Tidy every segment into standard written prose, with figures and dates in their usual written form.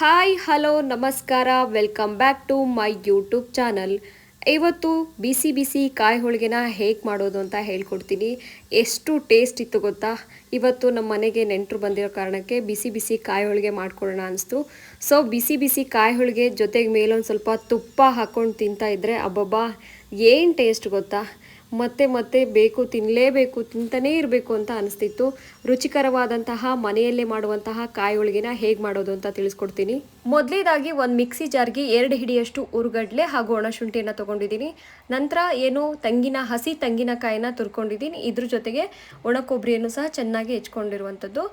Hi hello ನಮಸ್ಕಾರ welcome back to my YouTube channel. ಇವತ್ತು ಬಿಸಿ ಬಿಸಿ ಕಾಯಿ ಹೋಳಿಗೆನ ಹೇಗೆ ಮಾಡೋದು ಅಂತ ಹೇಳ್ಕೊಡ್ತೀನಿ. ಎಷ್ಟು ಟೇಸ್ಟ್ ಇತ್ತು ಗೊತ್ತಾ. ಇವತ್ತು ನಮ್ಮ ಮನೆಗೆ ನೆಂಟರು ಬಂದಿರೋ ಕಾರಣಕ್ಕೆ ಬಿಸಿ ಬಿಸಿ ಕಾಯಿ ಹೋಳಿಗೆ ಮಾಡ್ಕೊಳ್ಳೋಣ ಅನಿಸ್ತು. ಸೊ ಬಿಸಿ ಬಿಸಿ ಕಾಯಿ ಹೋಳಿಗೆ ಜೊತೆಗೆ ಮೇಲೊಂದು ಸ್ವಲ್ಪ ತುಪ್ಪ ಹಾಕ್ಕೊಂಡು ತಿಂತಾ ಇದ್ದರೆ ಅಬ್ಬಬ್ಬಾ ಏನು ಟೇಸ್ಟ್ ಗೊತ್ತಾ. ಮತ್ತೆ ಮತ್ತೆ ಬೇಕು, ತಿನ್ನಲೇಬೇಕು, ತಿಂತಾನೇ ಇರಬೇಕು ಅಂತ ಅನಿಸ್ತಿತ್ತು. ರುಚಿಕರವಾದಂತಹ ಮನೆಯಲ್ಲೇ ಮಾಡುವಂತಹ ಕಾಯಿ ಹೋಳಿಗೆನ ಹೇಗೆ ಮಾಡೋದು ಅಂತ ತಿಳಿಸ್ಕೊಡ್ತೀನಿ. ಮೊದಲೇದಾಗಿ ಒಂದು ಮಿಕ್ಸಿ ಜಾರ್ಗೆ 2 ಹಿಡಿಯಷ್ಟು ಉರುಗಡ್ಲೆ ಹಾಗೂ ಒಣಶುಂಠಿಯನ್ನು ತೊಗೊಂಡಿದ್ದೀನಿ. ನಂತರ ಹಸಿ ತೆಂಗಿನಕಾಯಿನ ತುರ್ಕೊಂಡಿದ್ದೀನಿ. ಇದ್ರ ಜೊತೆಗೆ ಒಣ ಕೊಬ್ಬರಿಯನ್ನು ಸಹ ಚೆನ್ನಾಗಿ ಹೆಚ್ಕೊಂಡಿರುವಂಥದ್ದು.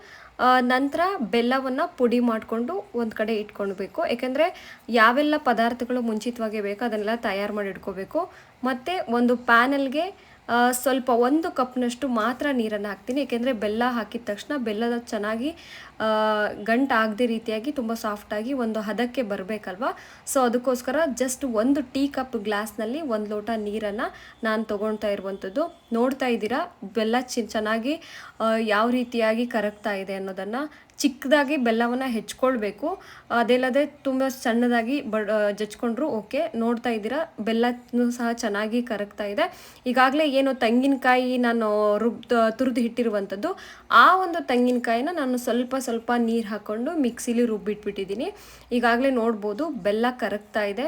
ನಂತರ ಬೆಲ್ಲವನ್ನು ಪುಡಿ ಮಾಡಿಕೊಂಡು ಒಂದು ಕಡೆ ಇಟ್ಕೊಳ್ಬೇಕು. ಯಾಕೆಂದರೆ ಯಾವೆಲ್ಲ ಪದಾರ್ಥಗಳು ಮುಂಚಿತವಾಗಿ ಬೇಕೋ ಅದನ್ನೆಲ್ಲ ತಯಾರು ಮಾಡಿ ಇಟ್ಕೋಬೇಕು. ಮತ್ತು ಒಂದು ಪ್ಯಾನಲ್ಗೆ ಸ್ವಲ್ಪ 1 ಕಪ್ನಷ್ಟು ಮಾತ್ರ ನೀರನ್ನು ಹಾಕ್ತೀನಿ. ಏಕೆಂದರೆ ಬೆಲ್ಲ ಹಾಕಿದ ತಕ್ಷಣ ಬೆಲ್ಲದ ಚೆನ್ನಾಗಿ ಗಂಟಾಗದೆ ರೀತಿಯಾಗಿ ತುಂಬ ಸಾಫ್ಟಾಗಿ ಒಂದು ಹದಕ್ಕೆ ಬರಬೇಕಲ್ವ. ಸೊ ಅದಕ್ಕೋಸ್ಕರ ಜಸ್ಟ್ 1 ಟೀ ಕಪ್ ಗ್ಲಾಸ್ನಲ್ಲಿ 1 ಲೋಟ ನೀರನ್ನು ನಾನು ತೊಗೊಳ್ತಾ ಇರುವಂಥದ್ದು. ನೋಡ್ತಾ ಇದ್ದೀರಾ ಬೆಲ್ಲ ಚೆನ್ನಾಗಿ ಯಾವ ರೀತಿಯಾಗಿ ಕರಗ್ತಾ ಇದೆ ಅನ್ನೋದನ್ನು. ಚಿಕ್ಕದಾಗಿ ಬೆಲ್ಲವನ್ನು ಹೆಚ್ಕೊಳ್ಬೇಕು, ಅದಲ್ಲದೆ ತುಂಬ ಸಣ್ಣದಾಗಿ ಜಚ್ಕೊಂಡ್ರು ಓಕೆ. ನೋಡ್ತಾ ಇದ್ದೀರಾ ಬೆಲ್ಲನೂ ಸಹ ಚೆನ್ನಾಗಿ ಕರಗ್ತಾ ಇದೆ. ಈಗಾಗಲೇ ಏನು ತೆಂಗಿನಕಾಯಿ ನಾನು ತುರಿದು ಇಟ್ಟಿರುವಂಥದ್ದು, ಆ ಒಂದು ತೆಂಗಿನಕಾಯಿನ ನಾನು ಸ್ವಲ್ಪ ಸ್ವಲ್ಪ ನೀರು ಹಾಕ್ಕೊಂಡು ಮಿಕ್ಸಿಲಿ ರುಬ್ಬಿಟ್ಬಿಟ್ಟಿದ್ದೀನಿ. ಈಗಾಗಲೇ ನೋಡ್ಬೋದು ಬೆಲ್ಲ ಕರಗ್ತಾ ಇದೆ.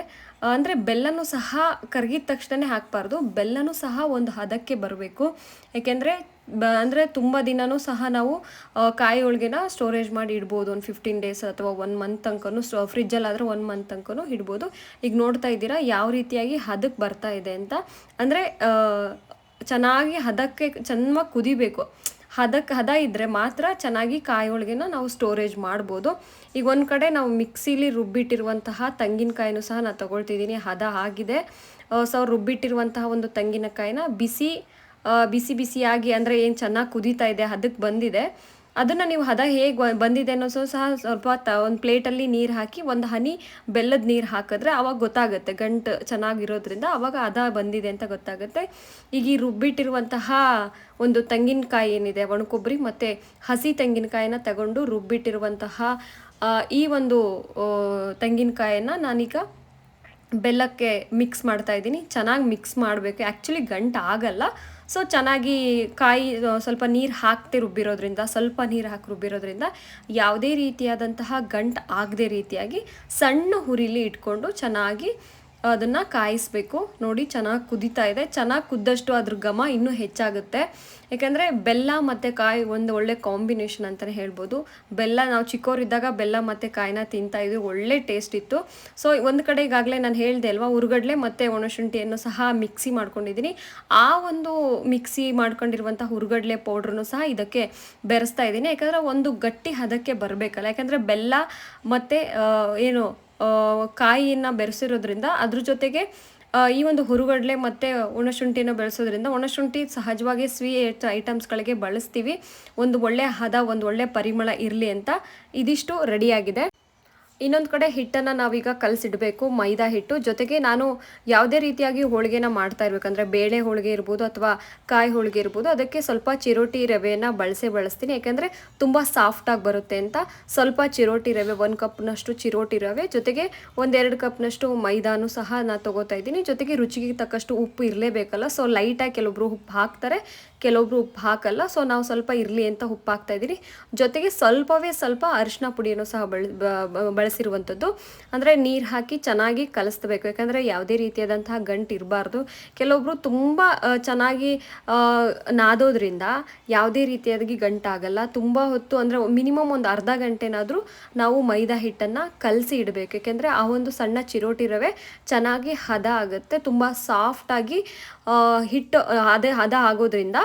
ಅಂದರೆ ಬೆಲ್ಲನೂ ಸಹ ಕರಗಿದ ತಕ್ಷಣ ಹಾಕಬಾರ್ದು, ಬೆಲ್ಲನೂ ಸಹ ಒಂದು ಹದಕ್ಕೆ ಬರಬೇಕು. ಏಕೆಂದರೆ ಅಂದರೆ ತುಂಬ ದಿನವೂ ಸಹ ನಾವು ಕಾಯಿ ಹೋಳಿಗೆನ ಸ್ಟೋರೇಜ್ ಮಾಡಿ ಇಡ್ಬೋದು. ಒಂದು 15 ಡೇಸ್ ಅಥವಾ 1 ಮಂತ್ ತನಕನೂ ಫ್ರಿಜ್ಜಲ್ಲಾದರೆ 1 ಮಂತ್ ತನಕನೂ ಇಡ್ಬೋದು. ಈಗ ನೋಡ್ತಾ ಇದ್ದೀರಾ ಯಾವ ರೀತಿಯಾಗಿ ಹದಕ್ಕೆ ಬರ್ತಾ ಇದೆ ಅಂತ. ಅಂದರೆ ಚೆನ್ನಾಗಿ ಹದಕ್ಕೆ ಚೆನ್ನಾಗಿ ಕುದಿಬೇಕು. ಹದ ಇದ್ದರೆ ಮಾತ್ರ ಚೆನ್ನಾಗಿ ಕಾಯಿ ಹೋಳಿಗೆನ ನಾವು ಸ್ಟೋರೇಜ್ ಮಾಡ್ಬೋದು. ಈಗ ಒಂದು ಕಡೆ ನಾವು ಮಿಕ್ಸಿಲಿ ರುಬ್ಬಿಟ್ಟಿರುವಂತಹ ತೆಂಗಿನಕಾಯಿನೂ ಸಹ ನಾನು ತೊಗೊಳ್ತಿದ್ದೀನಿ. ಹದ ಆಗಿದೆ. ಸೊ ರುಬ್ಬಿಟ್ಟಿರುವಂತಹ ಒಂದು ತೆಂಗಿನಕಾಯಿನ ಬಿಸಿಯಾಗಿ ಅಂದರೆ ಏನು ಚೆನ್ನಾಗಿ ಕುದೀತಾ ಇದೆ, ಹದಕ್ಕೆ ಬಂದಿದೆ. ಅದನ್ನು ನೀವು ಹದ ಹೇಗೆ ಬಂದಿದೆ ಅನ್ನೋ ಸಹ ಸ್ವಲ್ಪ ಒಂದು ಪ್ಲೇಟಲ್ಲಿ ನೀರು ಹಾಕಿ ಒಂದು ಹನಿ ಬೆಲ್ಲದ ನೀರು ಹಾಕಿದ್ರೆ ಆವಾಗ ಗೊತ್ತಾಗುತ್ತೆ. ಗಂಟು ಚೆನ್ನಾಗಿರೋದ್ರಿಂದ ಆವಾಗ ಹದ ಬಂದಿದೆ ಅಂತ ಗೊತ್ತಾಗುತ್ತೆ. ಈಗ ಈ ರುಬ್ಬಿಟ್ಟಿರುವಂತಹ ಒಂದು ತೆಂಗಿನಕಾಯಿ ಏನಿದೆ, ಒಣಕೊಬ್ಬರಿ ಮತ್ತು ಹಸಿ ತೆಂಗಿನಕಾಯಿನ ತಗೊಂಡು ರುಬ್ಬಿಟ್ಟಿರುವಂತಹ ಈ ಒಂದು ತೆಂಗಿನಕಾಯನ್ನು ನಾನೀಗ ಬೆಲ್ಲಕ್ಕೆ ಮಿಕ್ಸ್ ಮಾಡ್ತಾ ಇದ್ದೀನಿ. ಚೆನ್ನಾಗಿ ಮಿಕ್ಸ್ ಮಾಡಬೇಕು. ಆ್ಯಕ್ಚುಲಿ ಗಂಟು ಆಗಲ್ಲ. ಸೊ ಚೆನ್ನಾಗಿ ಕಾಯಿ ಸ್ವಲ್ಪ ನೀರು ಸ್ವಲ್ಪ ನೀರು ಹಾಕಿ ರುಬ್ಬಿರೋದ್ರಿಂದ ಯಾವುದೇ ರೀತಿಯಾದಂತಹ ಗಂಟು ಆಗದೆ ರೀತಿಯಾಗಿ ಸಣ್ಣ ಹುರಿಲಿ ಇಟ್ಕೊಂಡು ಚೆನ್ನಾಗಿ ಅದನ್ನು ಕಾಯಿಸಬೇಕು. ನೋಡಿ ಚೆನ್ನಾಗಿ ಕುದೀತಾ ಇದೆ. ಚೆನ್ನಾಗಿ ಕುದ್ದಷ್ಟು ಅದ್ರ ಘಮ ಇನ್ನೂ ಹೆಚ್ಚಾಗುತ್ತೆ. ಯಾಕೆಂದರೆ ಬೆಲ್ಲ ಮತ್ತು ಕಾಯಿ ಒಂದು ಒಳ್ಳೆ ಕಾಂಬಿನೇಷನ್ ಅಂತಲೇ ಹೇಳ್ಬೋದು. ಬೆಲ್ಲ ನಾವು ಚಿಕ್ಕವರಿದ್ದಾಗ ಬೆಲ್ಲ ಮತ್ತು ಕಾಯಿನ ತಿಂತಾಯಿದ್ವಿ, ಒಳ್ಳೆ ಟೇಸ್ಟ್ ಇತ್ತು. ಸೊ ಒಂದು ಕಡೆ ಈಗಾಗಲೇ ನಾನು ಹೇಳಿದೆ ಅಲ್ವಾ, ಉರುಗಡ್ಲೆ ಮತ್ತು ಒಣಶುಂಠಿಯನ್ನು ಸಹ ಮಿಕ್ಸಿ ಮಾಡ್ಕೊಂಡಿದ್ದೀನಿ. ಆ ಒಂದು ಮಿಕ್ಸಿ ಮಾಡ್ಕೊಂಡಿರುವಂಥ ಹುರುಗಡ್ಲೆ ಪೌಡ್ರನ್ನು ಸಹ ಇದಕ್ಕೆ ಬೆರೆಸ್ತಾ ಇದ್ದೀನಿ. ಯಾಕಂದರೆ ಒಂದು ಗಟ್ಟಿ ಹದಕ್ಕೆ ಬರಬೇಕಲ್ಲ. ಯಾಕಂದರೆ ಬೆಲ್ಲ ಮತ್ತು ಕಾಯಿಯನ್ನು ಬೆರೆಸಿರೋದ್ರಿಂದ ಅದ್ರ ಜೊತೆಗೆ ಈ ಒಂದು ಹುರುಗಡ್ಲೆ ಮತ್ತು ಒಣಶುಂಠಿನ ಬೆಳೆಸೋದ್ರಿಂದ, ಒಣಶುಂಠಿ ಸಹಜವಾಗಿ ಸ್ವೀಟ್ ಐಟಮ್ಸ್ಗಳಿಗೆ ಬಳಸ್ತೀವಿ. ಒಂದು ಒಳ್ಳೆ ಹದ, ಒಂದು ಒಳ್ಳೆ ಪರಿಮಳ ಇರಲಿ ಅಂತ. ಇದಿಷ್ಟು ರೆಡಿಯಾಗಿದೆ. ಇನ್ನೊಂದು ಕಡೆ ಹಿಟ್ಟನ್ನು ನಾವೀಗ ಕಲಸಿಡಬೇಕು, ಮೈದಾ ಹಿಟ್ಟು. ಜೊತೆಗೆ ನಾನು ಯಾವುದೇ ರೀತಿಯಾಗಿ ಹೋಳಿಗೆನ ಮಾಡ್ತಾ ಇರಬೇಕಂದ್ರೆ ಬೇಳೆ ಹೋಳಿಗೆ ಇರ್ಬೋದು ಅಥವಾ ಕಾಯಿ ಹೋಳಿಗೆ ಇರ್ಬೋದು, ಅದಕ್ಕೆ ಸ್ವಲ್ಪ ಚಿರೋಟಿ ರವೆಯನ್ನು ಬಳಸ್ತೀನಿ. ಯಾಕೆಂದರೆ ತುಂಬ ಸಾಫ್ಟಾಗಿ ಬರುತ್ತೆ ಅಂತ. ಸ್ವಲ್ಪ ಚಿರೋಟಿ ರವೆ, 1 ಕಪ್ನಷ್ಟು ಚಿರೋಟಿ ರವೆ, ಜೊತೆಗೆ 1-2 ಕಪ್ನಷ್ಟು ಮೈದಾನು ಸಹ ನಾನು ತೊಗೋತಾ ಇದ್ದೀನಿ. ಜೊತೆಗೆ ರುಚಿಗೆ ತಕ್ಕಷ್ಟು ಉಪ್ಪು ಇರಲೇಬೇಕಲ್ಲ. ಸೊ ಲೈಟಾಗಿ ಕೆಲವೊಬ್ರು ಉಪ್ಪು ಹಾಕ್ತಾರೆ, ಕೆಲವೊಬ್ರು ಉಪ್ಪು ಹಾಕಲ್ಲ. ಸೊ ನಾವು ಸ್ವಲ್ಪ ಇರಲಿ ಅಂತ ಉಪ್ಪು ಹಾಕ್ತಾ ಇದ್ದೀನಿ. ಜೊತೆಗೆ ಸ್ವಲ್ಪ ಅರಿಶಿನ ಪುಡಿಯನ್ನು ಸಹ ಬಳಸಿರುವಂಥದ್ದು. ಅಂದರೆ ನೀರು ಹಾಕಿ ಚೆನ್ನಾಗಿ ಕಲಿಸ್ಬೇಕು. ಯಾಕಂದರೆ ಯಾವುದೇ ರೀತಿಯಾದಂತಹ ಗಂಟು ಇರಬಾರ್ದು. ಕೆಲವೊಬ್ರು ತುಂಬ ಚೆನ್ನಾಗಿ ನಾದೋದ್ರಿಂದ ಯಾವುದೇ ರೀತಿಯಾಗಿ ಗಂಟಾಗಲ್ಲ. ತುಂಬ ಹೊತ್ತು ಅಂದರೆ ಮಿನಿಮಮ್ ಒಂದು ಅರ್ಧ ಗಂಟೆನಾದರೂ ನಾವು ಮೈದಾ ಹಿಟ್ಟನ್ನು ಕಲಸಿ ಇಡಬೇಕು. ಯಾಕೆಂದರೆ ಆ ಒಂದು ಸಣ್ಣ ಚಿರೋಟಿ ರವೆ ಚೆನ್ನಾಗಿ ಹದ ಆಗುತ್ತೆ. ತುಂಬ ಸಾಫ್ಟಾಗಿ ಹಿಟ್ಟು ಹದ ಆಗೋದ್ರಿಂದ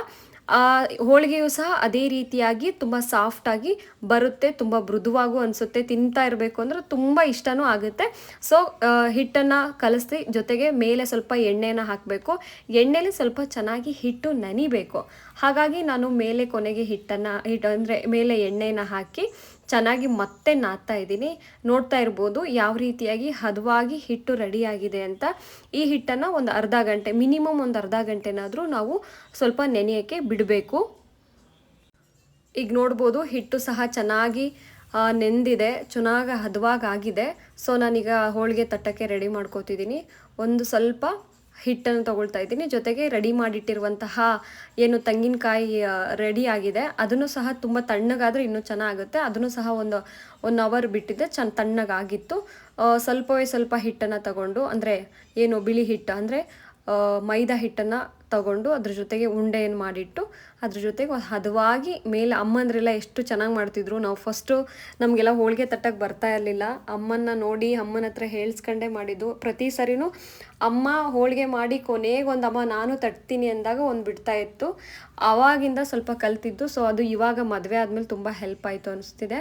ಹೋಳಿಗೆಯು ಸಹ ಅದೇ ರೀತಿಯಾಗಿ ತುಂಬ ಸಾಫ್ಟಾಗಿ ಬರುತ್ತೆ. ತುಂಬ ಮೃದುವಾಗೂ ಅನಿಸುತ್ತೆ. ತಿಂತಾ ಇರಬೇಕು ಅಂದರೆ ತುಂಬ ಇಷ್ಟನೂ ಆಗುತ್ತೆ. ಸೊ ಹಿಟ್ಟನ್ನು ಕಲಸಿ ಜೊತೆಗೆ ಮೇಲೆ ಸ್ವಲ್ಪ ಎಣ್ಣೆನ ಹಾಕಬೇಕು. ಎಣ್ಣೆಲಿ ಸ್ವಲ್ಪ ಚೆನ್ನಾಗಿ ಹಿಟ್ಟು ನೆನಿಬೇಕು. ಹಾಗಾಗಿ ನಾನು ಕೊನೆಗೆ ಅಂದರೆ ಮೇಲೆ ಎಣ್ಣೆನ ಹಾಕಿ ಚೆನ್ನಾಗಿ ಮತ್ತೆ ನಾದ್ತಾ ಇದ್ದೀನಿ. ನೋಡ್ತಾ ಇರ್ಬೋದು ಯಾವ ರೀತಿಯಾಗಿ ಹದವಾಗಿ ಹಿಟ್ಟು ರೆಡಿಯಾಗಿದೆ ಅಂತ. ಈ ಹಿಟ್ಟನ್ನು ಒಂದು ಅರ್ಧ ಗಂಟೆ, ಮಿನಿಮಮ್ ಒಂದು ಅರ್ಧ ಗಂಟೆನಾದರೂ ನಾವು ಸ್ವಲ್ಪ ನೆನೆಯೋಕ್ಕೆ ಬಿಡಬೇಕು. ಈಗ ನೋಡ್ಬೋದು ಹಿಟ್ಟು ಸಹ ಚೆನ್ನಾಗಿ ನೆಂದಿದೆ, ಚೆನ್ನಾಗಿ ಹದವಾಗಿ ಆಗಿದೆ. ಸೊ ನಾನೀಗ ಹೋಳಿಗೆ ತಟ್ಟಕ್ಕೆ ರೆಡಿ ಮಾಡ್ಕೋತಿದ್ದೀನಿ. ಒಂದು ಸ್ವಲ್ಪ ಹಿಟ್ಟನ್ನು ತೊಗೊಳ್ತಾ ಇದ್ದೀನಿ, ಜೊತೆಗೆ ರೆಡಿ ಮಾಡಿಟ್ಟಿರುವಂತಹ ಏನು ತೆಂಗಿನಕಾಯಿ ರೆಡಿ ಆಗಿದೆ ಅದನ್ನು ಸಹ ತುಂಬ ತಣ್ಣಗಾದರೆ ಇನ್ನೂ ಚೆನ್ನಾಗುತ್ತೆ. ಅದನ್ನು ಸಹ ಒಂದು 1 ಅವರ್ ಬಿಟ್ಟಿದ್ದೆ, ತಣ್ಣಗಾಗಿತ್ತು. ಸ್ವಲ್ಪವೇ ಸ್ವಲ್ಪ ಹಿಟ್ಟನ್ನು ತಗೊಂಡು, ಅಂದರೆ ಏನು ಬಿಳಿ ಹಿಟ್ಟು ಅಂದರೆ ಮೈದಾ ಹಿಟ್ಟನ್ನು ತಗೊಂಡು ಅದ್ರ ಜೊತೆಗೆ ಉಂಡೆಯನ್ನು ಮಾಡಿಟ್ಟು ಅದ್ರ ಜೊತೆಗೆ ಹದವಾಗಿ ಮೇಲೆ ಅಮ್ಮಂದ್ರೆಲ್ಲ ಎಷ್ಟು ಚೆನ್ನಾಗಿ ಮಾಡ್ತಿದ್ರು. ನಾವು ಫಸ್ಟು ನಮಗೆಲ್ಲ ಹೋಳಿಗೆ ತಟ್ಟಕ್ಕೆ ಬರ್ತಾ ಇರಲಿಲ್ಲ. ಅಮ್ಮನ ನೋಡಿ ಅಮ್ಮನ ಹತ್ರ ಹೇಳಿಸ್ಕೊಂಡೇ ಮಾಡಿದ್ದು. ಪ್ರತಿ ಸರಿನೂ ಅಮ್ಮ ಹೋಳಿಗೆ ಮಾಡಿ ಕೊನೆಗೆ ಒಂದು ಅಮ್ಮ ನಾನು ತಟ್ತೀನಿ ಅಂದಾಗ ಒಂದು ಬಿಡ್ತಾ ಇತ್ತು. ಆವಾಗಿಂದ ಸ್ವಲ್ಪ ಕಲ್ತಿದ್ದು. ಸೊ ಅದು ಇವಾಗ ಮದುವೆ ಆದಮೇಲೆ ತುಂಬ ಹೆಲ್ಪ್ ಆಯಿತು ಅನಿಸ್ತಿದೆ.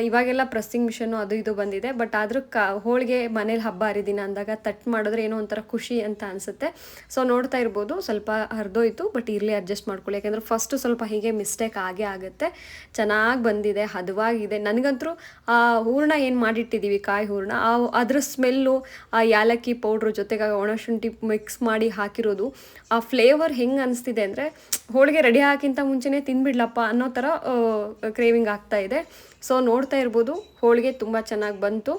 ಇವಾಗೆಲ್ಲ ಪ್ರೆಸ್ಸಿಂಗ್ ಮಿಷನ್ನು ಅದು ಇದು ಬಂದಿದೆ. ಬಟ್ ಆದರೂ ಹೋಳಿಗೆ ಮನೇಲಿ ಹಬ್ಬ ಹರಿದಿನ ಅಂದಾಗ ತಟ್ಟು ಮಾಡಿದ್ರೆ ಏನೋ ಒಂಥರ ಖುಷಿ ಅಂತ ಅನಿಸುತ್ತೆ. ಸೊ ನೋಡ್ತಾ ಇರ್ಬೋದು ಸ್ವಲ್ಪ ಹರಿದೋಯ್ತು, ಬಟ್ ಇರಲಿ ಅಡ್ಜಸ್ಟ್ ಮಾಡ್ಕೊಳ್ಳಿ. ಯಾಕೆಂದರೆ ಫಸ್ಟು ಸ್ವಲ್ಪ ಹೀಗೆ ಮಿಸ್ಟೇಕ್ ಆಗೇ ಆಗುತ್ತೆ. ಚೆನ್ನಾಗಿ ಬಂದಿದೆ, ಹದವಾಗಿದೆ. ನನಗಂತೂ ಆ ಹೂರಣ ಏನು ಮಾಡಿಟ್ಟಿದ್ದೀವಿ ಕಾಯಿ ಹೂರಣ, ಅದ್ರ ಸ್ಮೆಲ್ಲು, ಆ ಯಾಲಕ್ಕಿ ಪೌಡ್ರು ಜೊತೆಗೆ ಒಣಶುಂಠಿ ಮಿಕ್ಸ್ ಮಾಡಿ ಹಾಕಿರೋದು, ಆ ಫ್ಲೇವರ್ ಹೆಂಗೆ ಅನಿಸ್ತಿದೆ ಅಂದರೆ ಹೋಳಿಗೆ ರೆಡಿ ಹಾಕಿಂತ ಮುಂಚೆನೇ ತಿಂದ್ಬಿಡ್ಲಪ್ಪ ಅನ್ನೋ ಥರ ಕ್ರೇವಿಂಗ್ ಆಗ್ತಾ ಇದೆ. ಸೊ ನೋಡ್ತಾ ಇರ್ಬೋದು ಹೋಳಿಗೆ ತುಂಬ ಚೆನ್ನಾಗಿ ಬಂತು.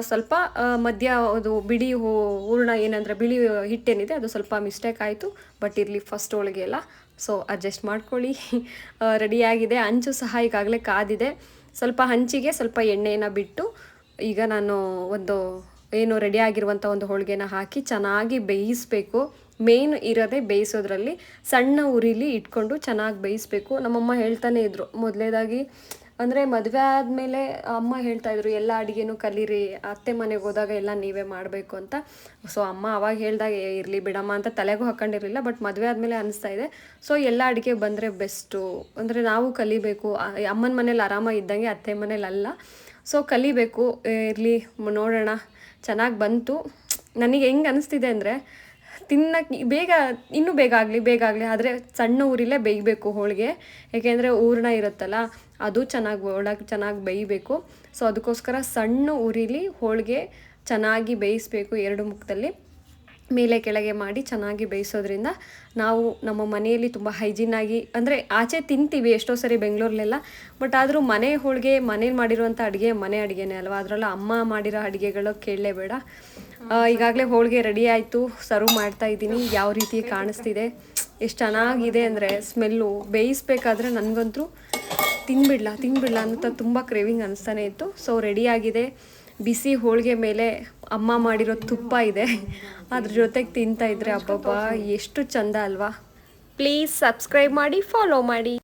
ಸ್ವಲ್ಪ ಮಧ್ಯ ಅದು ಬಿಡಿ ಹೂರಣ ಏನಂದರೆ ಬಿಳಿ ಹಿಟ್ಟೇನಿದೆ ಅದು ಸ್ವಲ್ಪ ಮಿಸ್ಟೇಕ್ ಆಯಿತು. ಬಟ್ ಇರಲಿ, ಫಸ್ಟ್ ಹೋಳಿಗೆ ಎಲ್ಲ, ಸೊ ಅಡ್ಜಸ್ಟ್ ಮಾಡ್ಕೊಳ್ಳಿ. ರೆಡಿಯಾಗಿದೆ. ಹಂಚು ಸಹ ಈಗಾಗಲೇ ಕಾದಿದೆ. ಸ್ವಲ್ಪ ಹಂಚಿಗೆ ಸ್ವಲ್ಪ ಎಣ್ಣೆಯನ್ನು ಬಿಟ್ಟು ಈಗ ನಾನು ಒಂದು ಏನು ರೆಡಿ ಆಗಿರುವಂಥ ಒಂದು ಹೋಳಿಗೆನ ಹಾಕಿ ಚೆನ್ನಾಗಿ ಬೇಯಿಸಬೇಕು. ಮೇನ್ ಇರೋದೇ ಬೇಯಿಸೋದ್ರಲ್ಲಿ. ಸಣ್ಣ ಉರಿಲಿ ಇಟ್ಕೊಂಡು ಚೆನ್ನಾಗಿ ಬೇಯಿಸಬೇಕು. ನಮ್ಮಮ್ಮ ಹೇಳ್ತಾನೆ ಇದ್ರು ಮೊದಲೇದಾಗಿ, ಅಂದರೆ ಮದುವೆ ಆದಮೇಲೆ ಅಮ್ಮ ಹೇಳ್ತಾಯಿದ್ರು ಎಲ್ಲ ಅಡುಗೆನೂ ಕಲೀರಿ, ಅತ್ತೆ ಮನೆಗೆ ಹೋದಾಗ ಎಲ್ಲ ನೀವೇ ಮಾಡಬೇಕು ಅಂತ. ಸೊ ಅಮ್ಮ ಅವಾಗ ಹೇಳಿದಾಗ ಇರಲಿ ಬಿಡಮ್ಮ ಅಂತ ತಲೆಗೂ ಹಾಕ್ಕೊಂಡಿರಲಿಲ್ಲ. ಬಟ್ ಮದುವೆ ಆದಮೇಲೆ ಅನಿಸ್ತಾ ಇದೆ, ಸೊ ಎಲ್ಲ ಅಡುಗೆ ಬಂದರೆ ಬೆಸ್ಟು. ಅಂದರೆ ನಾವು ಕಲಿಬೇಕು. ಅಮ್ಮನ ಮನೇಲಿ ಆರಾಮಾಗಿ ಇದ್ದಂಗೆ ಅತ್ತೆ ಮನೇಲಿ ಅಲ್ಲ. ಸೊ ಕಲಿಬೇಕು. ಇರಲಿ ನೋಡೋಣ. ಚೆನ್ನಾಗಿ ಬಂತು. ನನಗೆ ಹೆಂಗೆ ಅನಿಸ್ತಿದೆ ಅಂದರೆ ತಿನ್ನಕ್ಕೆ ಇನ್ನೂ ಬೇಗ ಆಗಲಿ, ಆದರೆ ಸಣ್ಣ ಉರಿಲೇ ಬೇಯಬೇಕು ಹೋಳಿಗೆ. ಏಕೆಂದರೆ ಹೂರಣ ಇರುತ್ತಲ್ಲ ಅದು ಒಳಗೆ ಚೆನ್ನಾಗಿ ಬೇಯಬೇಕು. ಸೊ ಅದಕ್ಕೋಸ್ಕರ ಸಣ್ಣ ಉರಿಲಿ ಹೋಳಿಗೆ ಚೆನ್ನಾಗಿ ಬೇಯಿಸಬೇಕು. 2 ಮುಖದಲ್ಲಿ ಮೇಲೆ ಕೆಳಗೆ ಮಾಡಿ ಚೆನ್ನಾಗಿ ಬೇಯಿಸೋದ್ರಿಂದ ನಾವು ನಮ್ಮ ಮನೆಯಲ್ಲಿ ತುಂಬ ಹೈಜೀನಾಗಿ, ಅಂದರೆ ಆಚೆ ತಿಂತೀವಿ ಎಷ್ಟೋ ಸರಿ ಬೆಂಗಳೂರಲ್ಲೆಲ್ಲ, ಬಟ್ ಆದರೂ ಮನೆ ಹೋಳಿಗೆ ಮನೇಲಿ ಮಾಡಿರುವಂಥ ಅಡುಗೆ ಮನೆ ಅಡುಗೆನೇ ಅಲ್ವಾ. ಅದರಲ್ಲೂ ಅಮ್ಮ ಮಾಡಿರೋ ಅಡುಗೆಗಳು ಕೇಳಲೇಬೇಡ. ಈಗಾಗಲೇ ಹೋಳಿಗೆ ರೆಡಿ ಆಯಿತು, ಸರ್ವ್ ಮಾಡ್ತಾ ಇದ್ದೀನಿ. ಯಾವ ರೀತಿ ಕಾಣಿಸ್ತಿದೆ, ಎಷ್ಟು ಚೆನ್ನಾಗಿದೆ ಅಂದರೆ ಸ್ಮೆಲ್ಲು. ಬೇಯಿಸ್ಬೇಕಾದ್ರೆ ನನಗಂತೂ ತಿನ್ಬಿಡ್ಲಾ ಅಂತ ತುಂಬ ಕ್ರೇವಿಂಗ್ ಅನಿಸ್ತಾನೆ ಇತ್ತು. ಸೊ ರೆಡಿಯಾಗಿದೆ. ಬಿಸಿ ಹೋಳಿಗೆ ಮೇಲೆ ಅಮ್ಮ ಮಾಡಿರೋ ತುಪ್ಪ ಇದೆ, ಅದ್ರ ಜೊತೆಗೆ ತಿಂತಾಯಿದ್ರೆ ಅಬ್ಬಬ್ಬಾ ಎಷ್ಟು ಚಂದ ಅಲ್ವಾ. ಪ್ಲೀಸ್ ಸಬ್ಸ್ಕ್ರೈಬ್ ಮಾಡಿ, ಫಾಲೋ ಮಾಡಿ.